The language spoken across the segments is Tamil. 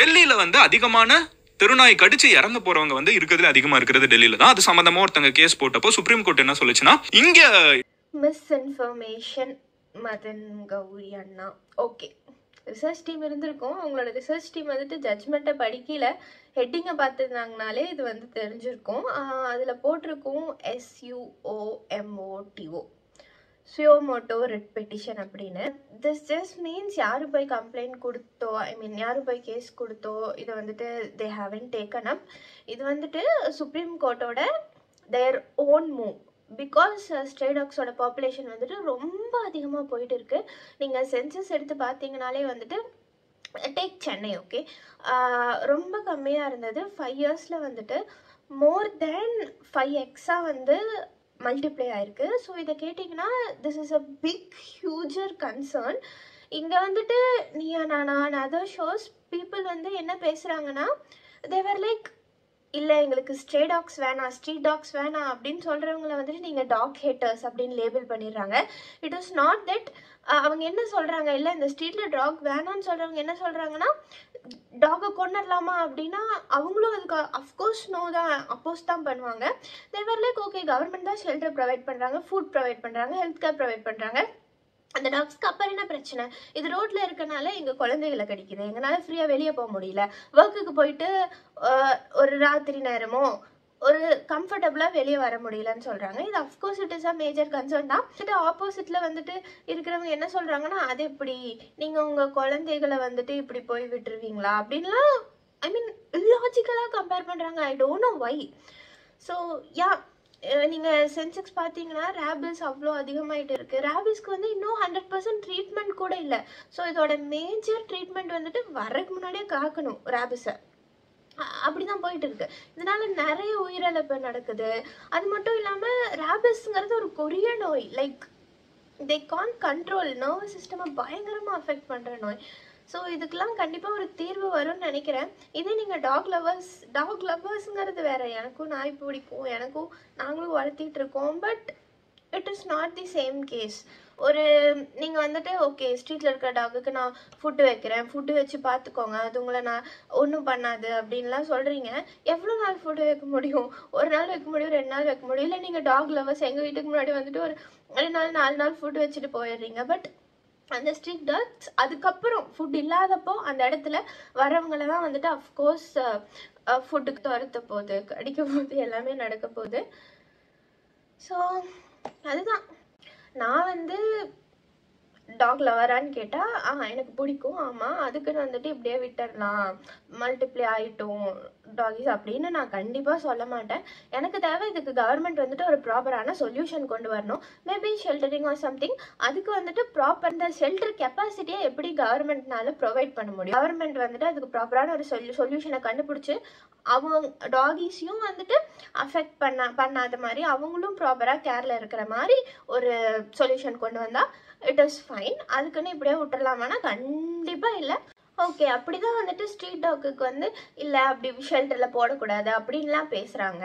டெல்லியில வந்து அதிகமான தெருநாய் கடிச்சு இறந்து போறவங்க வந்து இருக்கிறதுல அதிகமா இருக்கிறது டெல்லியில தான். அது சம்பந்தமா ஒருத்தங்க கேஸ் போட்டப்போ சுப்ரீம் கோர்ட் என்ன சொல்லுச்சுன்னா, இங்க மிஸ்இன்ஃபர்மேஷன் மதன் கௌரி அண்ணா. ஓகே, ரிசர்ச் டீம் இருந்திருக்கும். அவங்களோட ரிசர்ச் டீம் வந்துட்டு ஜட்ஜ்மெண்ட்டை படிக்கல, ஹெட்டிங்கை பார்த்துருந்தாங்கனாலே இது வந்து தெரிஞ்சிருக்கும். அதில் போட்டிருக்கும் SUOMOTO, சுயோமோட்டோ ரிட் பெட்டிஷன் அப்படின்னு. திஸ் ஜஸ்ட் மீன்ஸ் யாரு போய் கம்ப்ளைண்ட் கொடுத்தோ, யாரு போய் கேஸ் கொடுத்தோ இதை வந்துட்டு தே ஹேவன்ட் டேக்கன் அப். இது வந்துட்டு சுப்ரீம் கோர்ட்டோட their own move. Because stray டாக்ஸோட பாப்புலேஷன் வந்துட்டு ரொம்ப அதிகமாக போயிட்டு இருக்கு. நீங்கள் சென்சஸ் எடுத்து பார்த்தீங்கனாலே வந்துட்டு டேக் சென்னை, ஓகே, ரொம்ப கம்மியாக இருந்தது. 5 இயர்ஸில் வந்துட்டு மோர் தென் 5x வந்து மல்டிப்ளை ஆயிருக்கு. ஸோ இதை கேட்டிங்கன்னா this is a big huger concern. இங்கே வந்துட்டு Neeya Naana and other shows people வந்து என்ன பேசுகிறாங்கன்னா, தேவர் லைக், இல்லை எங்களுக்கு ஸ்ட்ரே டாக்ஸ் வேணாம், ஸ்ட்ரீட் டாக்ஸ் வேணாம் அப்படின்னு சொல்கிறவங்கள வந்துட்டு நீங்கள் டாக் ஹேட்டர்ஸ் அப்படின்னு லேபிள் பண்ணிடுறாங்க. It is not that. அவங்க என்ன சொல்கிறாங்க, இல்லை இந்த ஸ்ட்ரீட்டில் டாக் வேணான்னு சொல்கிறவங்க என்ன சொல்கிறாங்கன்னா, டாகை கொண்டுடலாமா அப்படின்னா அவங்களும் அதுக்கு அஃப்கோர்ஸ் நோ தான், அப்போஸ் தான் பண்ணுவாங்க. தேவர் லைக் ஓகே, கவர்மெண்ட் தான் ஷெல்டர் ப்ரொவைட் பண்ணுறாங்க, ஃபுட் ப்ரொவைட் பண்ணுறாங்க, ஹெல்த் கேர் ப்ரொவைட் பண்ணுறாங்க, அந்த டாக்ஸ்க்கு அப்புறம் என்ன பிரச்சனை? இது ரோட்டில் இருக்கனால எங்கள் குழந்தைகளை கடிக்குது, எங்களால் ஃப்ரீயாக வெளியே போக முடியல, ஒர்க்குக்கு போயிட்டு ஒரு ராத்திரி நேரமோ ஒரு கம்ஃபர்டபுளாக வெளியே வர முடியலன்னு சொல்கிறாங்க. இது of course it is a major concern தான். ஆப்போசிட்டில் வந்துட்டு இருக்கிறவங்க என்ன சொல்கிறாங்கன்னா, அது எப்படி நீங்கள் உங்கள் குழந்தைகளை வந்துட்டு இப்படி போய் விட்டுருவீங்களா அப்படின்லாம் இல்லாஜிக்கலாக கம்பேர் பண்ணுறாங்க. I don't know why. So yeah, நீங்கள் சென்செக்ஸ் பார்த்தீங்கன்னா ரேபிஸ் அவ்வளோ அதிகமாகிட்டு இருக்குது. ரேபிஸ்க்கு வந்து இன்னும் 100% ட்ரீட்மெண்ட் கூட இல்லை. ஸோ இதோட மேஜர் ட்ரீட்மெண்ட் வந்துட்டு வரதுக்கு முன்னாடியே காக்கணும் ரேபிஸை. அப்படிதான் போயிட்டு இருக்கு. இதனால நிறைய உயிரிழப்பு நடக்குது. அது மட்டும் இல்லாமல் ரேபிஸ்ங்கிறது ஒரு கொடிய நோய். Like they can't control, nervous சிஸ்டமை பயங்கரமாக அஃபெக்ட் பண்ணுற நோய். ஸோ இதுக்கெல்லாம் கண்டிப்பாக ஒரு தீர்வு வரும்னு நினைக்கிறேன். இதே நீங்கள் டாக் லவர்ஸுங்கிறது வேறு. எனக்கும் நாய் பிடிக்கும், எனக்கும் நாங்களும் வளர்த்திட்டு இருக்கோம். But it is not the same case. ஒரு நீங்கள் வந்துட்டு ஓகே ஸ்ட்ரீட்டில் இருக்கிற டாகுக்கு நான் ஃபுட்டு வைக்கிறேன், ஃபுட்டு வச்சு பார்த்துக்கோங்க, அது உங்களை நான் ஒன்றும் பண்ணாது அப்படின்லாம் சொல்கிறீங்க. எவ்வளோ நாள் ஃபுட்டு வைக்க முடியும்? ஒரு நாள் வைக்க முடியும், 2 நாள் வைக்க முடியும். இல்லை நீங்கள் டாக் லவர்ஸ் எங்கள் வீட்டுக்கு முன்னாடி வந்துட்டு ஒரு 2 நாள் 4 நாள் ஃபுட்டு வச்சுட்டு போயிடுறீங்க. பட் அந்த ஸ்ட்ரீட் டாக்ஸ் அதுக்கப்புறம் ஃபுட் இல்லாதப்போ அந்த இடத்துல வரவங்களை தான் வந்துட்டு அஃப்கோர்ஸ் ஃபுட்டுக்கு துரத்த போகுது, கடிக்க போகுது, எல்லாமே நடக்க போகுது. ஸோ அதுதான். நான் வந்து டாக் லவரான்னு கேட்டால் எனக்கு பிடிக்கும், ஆமாம், அதுக்குன்னு வந்துட்டு இப்படியே விட்டுடலாம், மல்டிப்ளை ஆகிட்டோம் டாகிஸ் அப்படின்னு நான் கண்டிப்பாக சொல்ல மாட்டேன். எனக்கு தேவை இதுக்கு கவர்மெண்ட் வந்துட்டு ஒரு ப்ராப்பரான சொல்யூஷன் கொண்டு வரணும். Maybe ஷெல்டரிங் or something. அதுக்கு வந்துட்டு ப்ராப்பர் இந்த ஷெல்டர் கெப்பாசிட்டியை எப்படி கவர்மெண்ட்னால ப்ரொவைட் பண்ண முடியும்? கவர்மெண்ட் வந்துட்டு அதுக்கு ப்ராப்பரான ஒரு சொல்யூஷனை கண்டுபிடிச்சி அவங்க டாகிஸையும் வந்துட்டு அஃபெக்ட் பண்ணாத மாதிரி அவங்களும் ப்ராப்பராக கேரில் இருக்கிற மாதிரி ஒரு சொல்யூஷன் கொண்டு வந்தால் இட் இஸ் ஃபைன். அதுக்குன்னு இப்படியே விட்டுறலாமான்னா கண்டிப்பாக இல்லை. ஓகே, அப்படி தான் வந்துட்டு ஸ்ட்ரீட் டாக்குக்கு வந்து இல்லை அப்படி ஷெல்டரில் போடக்கூடாது அப்படின்லாம் பேசுகிறாங்க.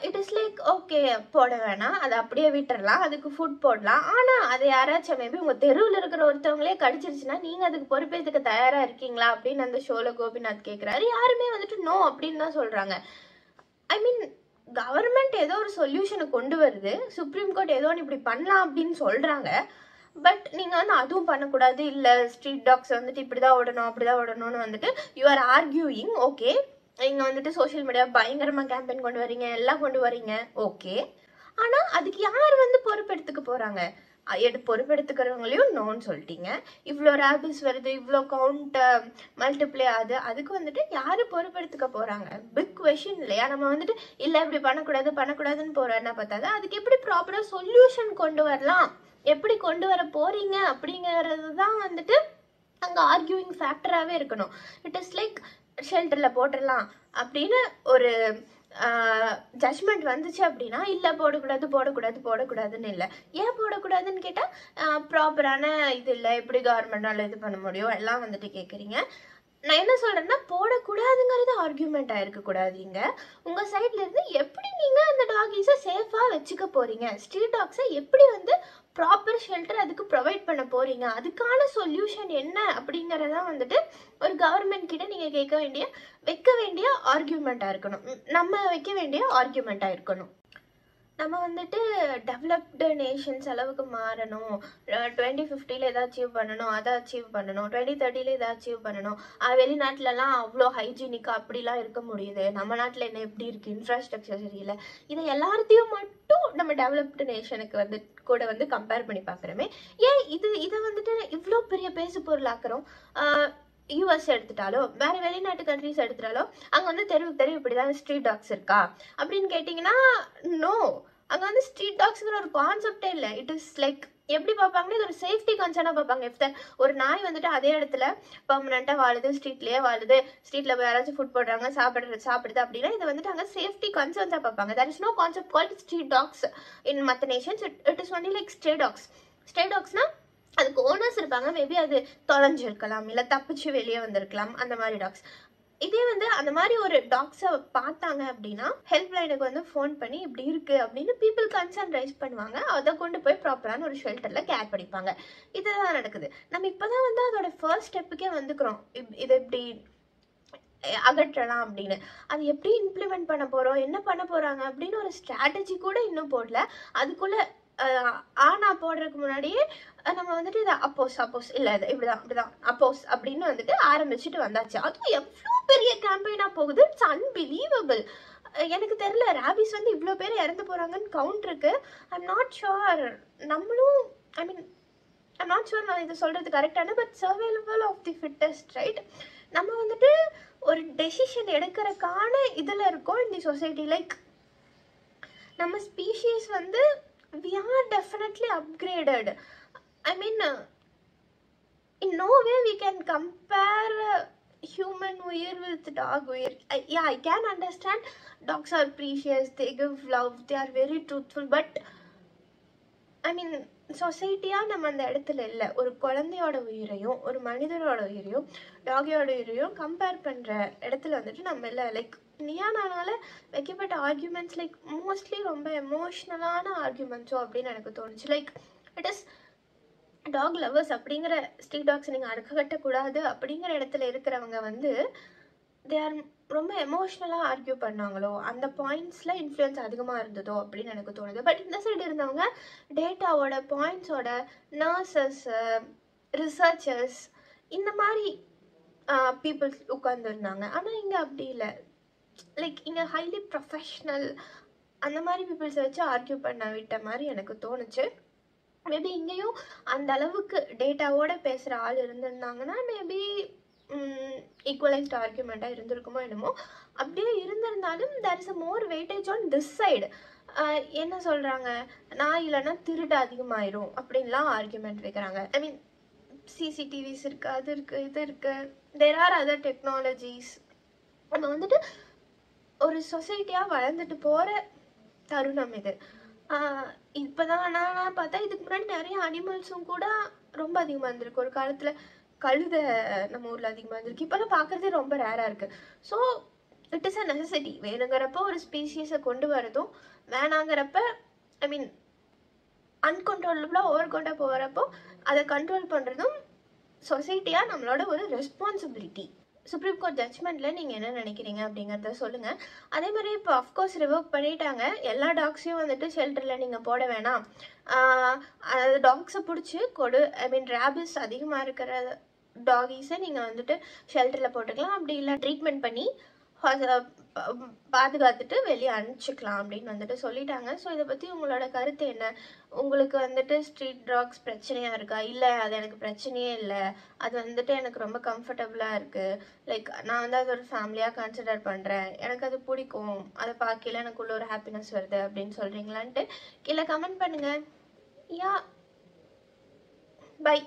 இட் இஸ் லைக் ஓகே, போட வேணாம், அதை அப்படியே விட்டுறலாம், அதுக்கு ஃபுட் போடலாம். ஆனால் அதை யாராச்சும் மேபி உங்கள் தெருவில் இருக்கிற ஒருத்தவங்களே கடிச்சிருச்சுன்னா நீங்கள் அதுக்கு பொறுப்பேற்றுக்க தயாராக இருக்கீங்களா அப்படின்னு அந்த ஷோவில் கோபிநாத் கேட்குறாரு. யாருமே வந்துட்டு நோ அப்படின்னு தான் சொல்கிறாங்க. கவர்மெண்ட் ஏதோ ஒரு சொல்யூஷனை கொண்டு வருது, சுப்ரீம் கோர்ட் ஏதோ ஒன்று இப்படி பண்ணலாம் அப்படின்னு சொல்கிறாங்க. பட் நீங்கள் வந்து அதுவும் பண்ணக்கூடாது, இல்லை ஸ்ட்ரீட் டாக்ஸ் வந்துட்டு இப்படி தான் விடணும் அப்படி தான் விடணும்னு வந்துட்டு யூ ஆர் ஆர்கியூயிங். ஓகே, நீங்கள் வந்துட்டு சோஷியல் மீடியா பயங்கரமாக கேம்பெயின் கொண்டு வரீங்க, எல்லாம் கொண்டு வரீங்க, ஓகே. ஆனால் அதுக்கு யார் வந்து பொறுப்பெடுத்துக்க போகிறாங்க? பொறுப்பெடுத்துக்கிறவங்களையும் நோன்னு சொல்லிட்டீங்க. இவ்வளோ ரேபிஸ் வருது, இவ்வளோ கவுண்ட் மல்டிப்ளை ஆகுது, அதுக்கு வந்துட்டு யார் பொறுப்பெடுத்துக்க போகிறாங்க? பிக் கொஷின் இல்லையா? நம்ம வந்துட்டு இல்லை இப்படி பண்ணக்கூடாதுன்னு போகிறோம், என்ன பார்த்தாது அதுக்கு எப்படி ப்ராப்பராக சொல்யூஷன் கொண்டு வரலாம், எப்படி கொண்டு வர போகிறீங்க அப்படிங்கிறது தான் வந்துட்டு அங்கே ஆர்கியூயிங் ஃபேக்டராகவே இருக்கணும். இட் இஸ் லைக் ஷெல்டரில் போட்டுடலாம் அப்படின்னு ஒரு ஜட்ஜ்மெண்ட் வந்துச்சு அப்படின்னா இல்லை போடக்கூடாதுன்னு இல்லை. ஏன் போடக்கூடாதுன்னு கேட்டால் ப்ராப்பரான இது இல்லை, எப்படி கவர்மெண்டால் இது பண்ண முடியும் எல்லாம் வந்துட்டு கேட்குறீங்க. நான் என்ன சொல்கிறேன்னா போடக்கூடாதுங்கிறது ஆர்கியூமெண்ட் ஆயிருக்க கூடாது. இங்க உங்க சைட்ல இருந்து எப்படி நீங்க அந்த டாகிஸை சேஃபா வச்சுக்க போறீங்க, ஸ்ட்ரீட் டாக்ஸை எப்படி வந்து ப்ராப்பர் ஷெல்டர் அதுக்கு ப்ரொவைட் பண்ண போறீங்க, அதுக்கான சொல்யூஷன் என்ன அப்படிங்கறதான் வந்துட்டு ஒரு கவர்மெண்ட் கிட்ட நீங்க வைக்க வேண்டிய ஆர்கியூமெண்டா இருக்கணும். நம்ம வைக்க வேண்டிய ஆர்கியூமெண்டா இருக்கணும். நம்ம வந்துட்டு டெவலப்டு நேஷன்ஸ் அளவுக்கு மாறணும், 2050 எதை அச்சீவ் பண்ணணும், அதை அச்சீவ் பண்ணணும், 2030 இதை அச்சீவ் பண்ணணும். வெளிநாட்டிலலாம் அவ்வளோ ஹைஜீனிக்காக அப்படிலாம் இருக்க முடியுது, நம்ம நாட்டில் என்ன எப்படி இருக்குது, இன்ஃப்ராஸ்ட்ரக்சர் சரியில்லை. இதை எல்லாத்தையும் மட்டும் நம்ம டெவலப்டு நேஷனுக்கு வந்து கூட வந்து கம்பேர் பண்ணி பார்க்குறோமே. ஏன் இதை வந்துட்டு இவ்வளோ பெரிய பேசு பொருளாக்குறோம்? யூஎஸ் எடுத்துட்டாலோ வேற வெளிநாட்டு கண்ட்ரிஸ் எடுத்துட்டாலோ அங்கே வந்து தெருவுக்கு இப்படிதான் ஸ்ட்ரீட் டாக்ஸ் இருக்கா அப்படின்னு கேட்டிங்கன்னா நோ, அங்கே வந்து ஸ்ட்ரீட் டாக்ஸ்ங்கிற ஒரு கான்செப்டே இல்லை. இட் இஸ் லைக் எப்படி பார்ப்பாங்கன்னா இது ஒரு சேஃப்டி கன்சர்னாக பார்ப்பாங்க. இஃப் ஒரு நாய் வந்துட்டு அதே இடத்துல பர்மனெண்ட்டாக வாழுது, ஸ்ட்ரீட்லேயே வாழுது, ஸ்ட்ரீட்டில் போய் யாராச்சும் ஃபுட் போடுறாங்க சாப்பிடுது அப்படின்னா இதை வந்துட்டு அங்கே சேஃப்டி கன்சர்ன்ஸாக பார்ப்பாங்க. That is no concept called street dogs in மற்ற nations. It is only like stray dogs. Stray டாக்ஸ்னா அதுக்கு ஓனர்ஸ் இருப்பாங்க, மேபி அது தொலைஞ்சிருக்கலாம், இல்லை தப்பிச்சு வெளியே வந்திருக்கலாம், அந்த மாதிரி டாக்ஸ். இதே வந்து அந்த மாதிரி ஒரு டாக்ஸை பார்த்தாங்க அப்படின்னா ஹெல்ப் லைனுக்கு வந்து ஃபோன் பண்ணி இப்படி இருக்கு அப்படின்னு பீப்புள் கன்சர்ன் ரைஸ் பண்ணுவாங்க. அதை கொண்டு போய் ப்ராப்பரான ஒரு ஷெல்டரில் கேர் பண்ணிப்பாங்க. இதுதான் நடக்குது. நம்ம இப்போதான் வந்து அதோட ஃபர்ஸ்ட் ஸ்டெப்புக்கே வந்துக்கிறோம். இதை இப்படி அகற்றலாம் அப்படின்னு. அது எப்படி இம்ப்ளிமெண்ட் பண்ண போகிறோம், என்ன பண்ண போகிறாங்க அப்படின்னு ஒரு ஸ்ட்ராட்டஜி கூட இன்னும் போடல. அதுக்குள்ளே ஆனா போடுறதுக்கு முன்னாடியே நம்ம வந்துட்டு இதை அப்போஸ் இல்லை இது இப்படிதான் அப்போஸ் அப்படின்னு வந்துட்டு ஆரம்பிச்சுட்டு வந்தாச்சு. அதுவும் எவ்வளோ பெரிய கேம்பெயினா போகுது. It's unbelievable. எனக்கு தெரியல ரேபிஸ் வந்து இவ்வளோ பேர் இறந்து போறாங்கன்னு கவுண்ட் இருக்கு. ஐம் நாட் ஷுர் நம்மளும் ஐம் நாட் ஷுர் நான் இது சொல்றது கரெக்டான, but survival of the fittest right. நம்ம வந்துட்டு ஒரு டெசிஷன் எடுக்கிறதுக்கான இதில் இருக்கோம் இந்த சொசைட்டி. லைக் நம்ம ஸ்பீஷீஸ் வந்து we are definitely upgraded. I mean, in no way we can compare human wear with dog wear. I can understand dogs are precious, they give love, they are very truthful, but I mean சொசைட்டியா நம்ம அந்த இடத்துல இல்லை. ஒரு குழந்தையோட உயிரையும் ஒரு மனிதரோட உயிரையும் டாகியோட உயிரையும் கம்பேர் பண்ற இடத்துல வந்துட்டு நம்ம இல்லை. லைக் நியானால வைக்கப்பட்ட ஆர்கியூமெண்ட்ஸ் லைக் மோஸ்ட்லி ரொம்ப எமோஷ்னலான ஆர்கியூமெண்ட்ஸோ அப்படின்னு எனக்கு தோணுச்சு. Like it is talk lovers அப்படிங்கிற ஸ்ட்ரீட் டாக்ஸ் நீங்கள் அடக்கக்கூடாது அப்படிங்கிற இடத்துல இருக்கிறவங்க வந்து தே ஆர் ரொம்ப எமோஷ்னலாக ஆர்கியூ பண்ணாங்களோ, அந்த பாயிண்ட்ஸில் இன்ஃப்ளூயன்ஸ் அதிகமாக இருந்ததோ அப்படின்னு எனக்கு தோணுது. பட் இந்த சைடு இருந்தவங்க டேட்டாவோட பாயிண்ட்ஸோட நர்சஸ், ரிசர்ச்சர்ஸ் இந்த மாதிரி பீப்புள்ஸ் உட்காந்துருந்தாங்க. ஆனால் இங்கே அப்படி இல்லை. லைக் இங்கே ஹைலி ப்ரொஃபஷ்னல் அந்த மாதிரி பீப்புள்ஸை வச்சு ஆர்கியூ பண்ண விட்ட மாதிரி எனக்கு தோணுச்சு. மேபி இங்கேயும் அந்த அளவுக்கு டேட்டாவோட பேசுகிற ஆள் இருந்திருந்தாங்கன்னா மேபி ஈக்குவலைஸ்ட் ஆர்கியூமெண்ட்டாக இருந்திருக்குமோ என்னமோ. அப்படியே இருந்திருந்தாலும் there is a more weightage on this side. என்ன சொல்கிறாங்க, நான் இல்லைன்னா திருட்டு அதிகமாயிரும் அப்படின்லாம் ஆர்கியூமெண்ட் வைக்கிறாங்க. ஐ மீன் சிசிடிவிஸ் இருக்குது, அது இருக்குது, இது இருக்குது, தேர் ஆர் அதர் டெக்னாலஜிஸ். நம்ம வந்துட்டு ஒரு சொசைட்டியாக வளர்ந்துட்டு போகிற தருணம் இது. இப்போதான் நான் பார்த்தா இதுக்கு முன்னாடி நிறைய அனிமல்ஸும் கூட ரொம்ப அதிகமாக இருந்திருக்கு. ஒரு காலத்தில் கழுதை நம்ம ஊரில் அதிகமாக இருந்திருக்கு. இப்போலாம் பார்க்குறதே ரொம்ப ரேராக இருக்குது. So it is a necessity. வேணுங்கிறப்ப ஒரு ஸ்பீஷீஸை கொண்டு வரதும், வேணாங்கிறப்ப ஐ மீன் அன்கண்ட்ரோலபிளாக ஓவர் கொண்டு போகிறப்போ அதை கண்ட்ரோல் பண்ணுறதும் சொசைட்டியாக நம்மளோட ஒரு ரெஸ்பான்சிபிலிட்டி. சுப்ரீம் கோர்ட் ஜட்ஜ்மெண்ட்டில் நீங்கள் என்ன நினைக்கிறீங்க அப்படிங்கிறத சொல்லுங்கள். அதே மாதிரி இப்போ அஃப்கோர்ஸ் ரிவோக் பண்ணிட்டாங்க. எல்லா டாக்ஸையும் வந்துட்டு ஷெல்டரில் நீங்கள் போட வேணாம், டாக்ஸை பிடிச்சி கொடு. ஐ மீன் ரேபிஸ் அதிகமாக இருக்கிற டாகிஸை நீங்கள் வந்துட்டு ஷெல்டரில் போட்டுக்கலாம். அப்படி இல்லை ட்ரீட்மெண்ட் பண்ணி பாதுகாத்துட்டு வெளியே அனுப்பிச்சிக்கலாம் அப்படின்னு வந்துட்டு சொல்லிட்டாங்க. ஸோ இதை பற்றி உங்களோட கருத்து என்ன? உங்களுக்கு வந்துட்டு ஸ்ட்ரீட் டாக்ஸ் பிரச்சனையாக இருக்கா? இல்லை அது எனக்கு பிரச்சனையே இல்லை, அது வந்துட்டு எனக்கு ரொம்ப கம்ஃபர்டபுளாக இருக்குது, லைக் நான் வந்து அது ஒரு ஃபேமிலியாக கன்சிடர் பண்ணுறேன், எனக்கு அது பிடிக்கும், அதை பார்க்கல எனக்குள்ள ஒரு ஹாப்பினஸ் வருது அப்படின்னு சொல்கிறீங்களான்ட்டு கீழே கமெண்ட் பண்ணுங்கள். யா பை.